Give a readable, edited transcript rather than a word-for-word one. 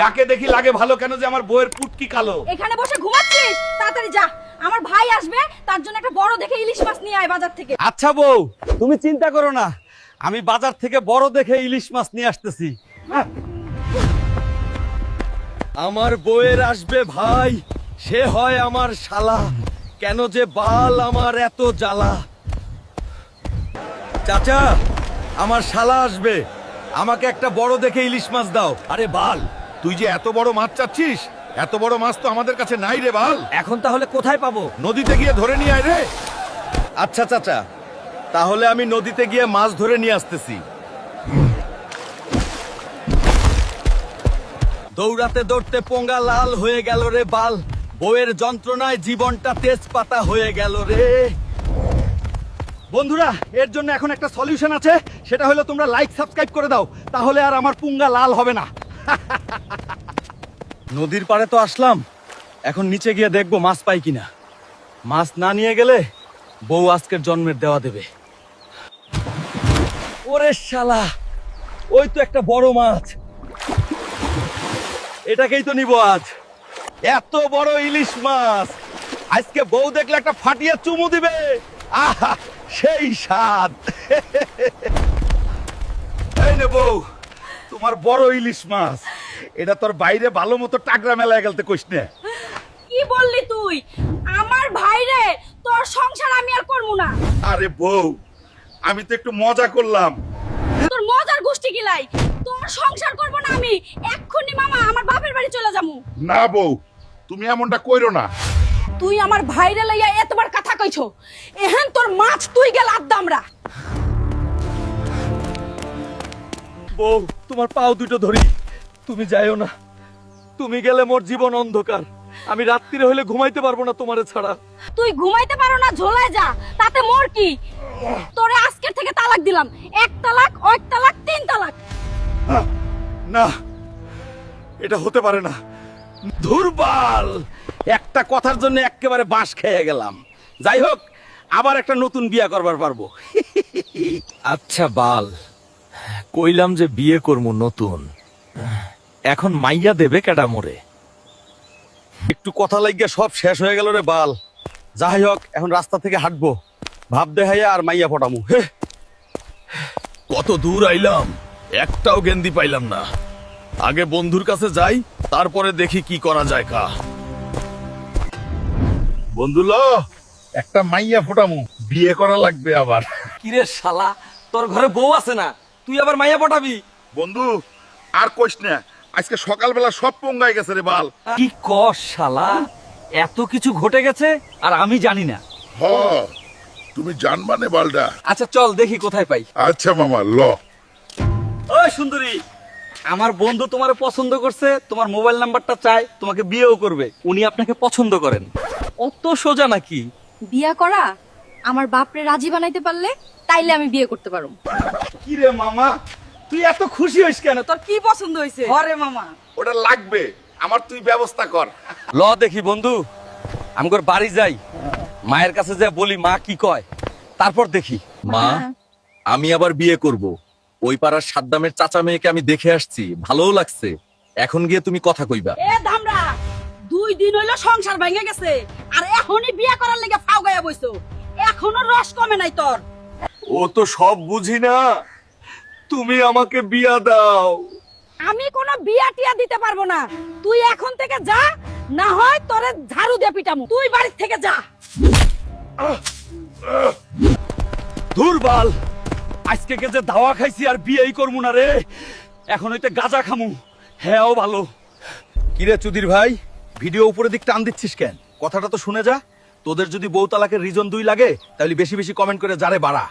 যাকে দেখি লাগে ভালো কেন যে আমার বউয়ের পুটকি কালো। এখানে বসে ঘুমাচ্ছিস? তাড়াতাড়ি যা, আমার ভাই আসবে, তার জন্য একটা বড় দেখে ইলিশ মাছ নিয়ে আয় বাজার থেকে। আচ্ছা বউ, তুমি চিন্তা করো না, আমি বাজার থেকে বড় দেখে ইলিশ মাছ নিয়ে আসতেছি। আমার বউয়ের আসবে ভাই, সে হয় আমার শালা, কেন যে বাল আমার এত জ্বালা। চাচা, আমার শালা আসবে, আমাকে একটা বড় দেখে ইলিশ মাছ দাও। আরে বাল, তুই যে এত বড় মাছ চাচ্ছিস, এত বড় মাছ তো আমাদের কাছে নাই রে বাল। এখন তাহলে কোথায় পাবো? নদীতে গিয়ে ধরে নিয়ে আয় রে। আচ্ছা চাচা, তাহলে আমি নদীতে গিয়ে মাছ ধরে নিয়ে আসতেছি। দৌড়াতে দৌড়তে পোঙ্গা লাল হয়ে গেল রে বাল, বউয়ের যন্ত্রণায় জীবনটা তেজপাতা হয়ে গেল রে। বন্ধুরা, এর জন্য এখন একটা সলিউশন আছে, সেটা হলো তোমরা লাইক সাবস্ক্রাইব করে দাও, তাহলে আর আমার পুঙ্গা লাল হবে না। নদীর পাড়ে তো আসলাম, এখন নিচে গিয়ে দেখবো মাছ পাই কিনা। মাছ না নিয়ে গেলে বউ আজকের জন্মের দেওয়া দেবে। ওরে শালা, ওই তো একটা বড় মাছ, এটাকেই তো নিব আজ। এত বড় ইলিশ মাছ, আজকে বউ দেখলে একটা ফাটিয়ে চুমু দিবে। আহা, সেই স্বাদ। এই নে বউ, তোমার বড় ইলিশ মাছ। এটা তোর বাইরে ভালো মতো টাকরা মেলায় গেলতে কইস না। কি বললি তুই? আমার ভাই রে, তোর সংসার আমি আর করব না। আরে বউ, আমি তো একটু মজা করলাম। তোর মজার গোষ্ঠী গিলাই, তোর সংসার করব না আমি। এক্ষুনি মামা আমার বাপের বাড়ি চলে যামু। না বউ, তুমি এমনটা কইরো না। তুই আমার ভাইরে লইয়া এতবার কথা কইছো, এহেন তোর মাছ তুই গেল আদ্দামরা। বউ, তোমার পাও দুটো ধরি, তুমি যাইও না। তুমি গেলে মোর জীবন অন্ধকার, আমি রাত্রিরে হইলে ঘুমাইতে পারবো না তোমারে ছাড়া। তুই ঘুমাইতে পারো না, ঝোলায় যা, তাতে মোর কি? তোরে আজকের থেকে তালাক দিলাম, 1 তালাক, 2 তালাক, 3 তালাক। না, এটা হতে পারে না। দুর্বল, একটা কথার জন্য একেবারে বাঁশ খেয়ে গেলাম। যাই হোক, আবার একটা নতুন বিয়ে করবার পারবো। আচ্ছা বাল, কইলাম যে বিয়ে করবো নতুন, এখন মাইয়া দেবে কেডা মোরে? একটু কথা লাগিয়া সব শেষ হয়ে গেল রে বাল। যাই হোক, এখন রাস্তা থেকে হাঁটবো, ভাব দেখাইয়া আর মাইয়া পটামু। কত দূর আইলাম, একটাও গেন্দি পাইলাম না। আগে বন্ধুর কাছে যাই, তারপরে দেখি কি করা যায়। কা বন্ধু ল, একটা মাইয়া ফোটামু, বিয়ে করা লাগবে আবার। কিরে শালা, তোর ঘরে বউ আছে না, তুই আবার মাইয়া পটাবি? বন্ধু আর কইস না, আজকে সকালবেলা সব পঙ্গাই গেছে রে বাল। কি কস শালা, এত কিছু ঘটে গেছে আর আমি জানি না। হ, তুমি জানবা নে বালটা। আচ্ছা চল দেখি কোথায় পাই। আচ্ছা মামা ল। ওই সুন্দরী, আমার বন্ধু তোমারে পছন্দ করছে, তোমার মোবাইল নাম্বারটা চায়, তোমাকে বিয়েও করবে। উনি আপনাকে পছন্দ করেন, অত সোজা নাকি? বিয়া করা আমার বাপরে রাজি বানাইতে পারলে তাইলে আমি বিয়ে করতে পারো। কি রে মামা, তুই এত খুশি হইস কেন? তোর কি পছন্দ হইছে? ঘরে মামা ওটা লাগবে আমার, তুই ব্যবস্থা কর। ল দেখি বন্ধু, আমগর বাড়ি যাই, মায়ের কাছে যা বলি মা কি কয়, তারপর দেখি। মা, আমি আবার বিয়ে করব। ওই পাড়ার সাদ্দামের চাচা মেয়েকে আমি দেখে আসছি, ভালোও লাগছে। এখন গিয়ে তুমি কথা কইবা। এ ধামরা, 2 দিন হইলো সংসার ভেঙে গেছে আর এখনই বিয়ে করার লাগি ফাও গায়া বইছো। এখনো রস কমে নাই তোর। ও তো সব বুঝি না, তুমি আমাকে বিয়া দাও। আমি কোনো বিয়া টিয়া দিতে পারবো না, তুই এখন থেকে যা, না হয় তোরে ঝাড়ু দিয়ে পিটামু। তুই বাড়ি থেকে যা। দুর্বল, আজকে যে দাওয়া খাইছি আর বিয়েই করবো না রে, এখন হইতে গাঁজা খামু। হ্যাঁ ভালো। কিরে চুদির ভাই, ভিডিও উপরে দিক টান দিচ্ছিস কেন? কথাটা তো শুনে যা। তোদের যদি বউ তালাকের রিজন 2 লাগে, তাহলে বেশি বেশি কমেন্ট করে যারে বাড়া।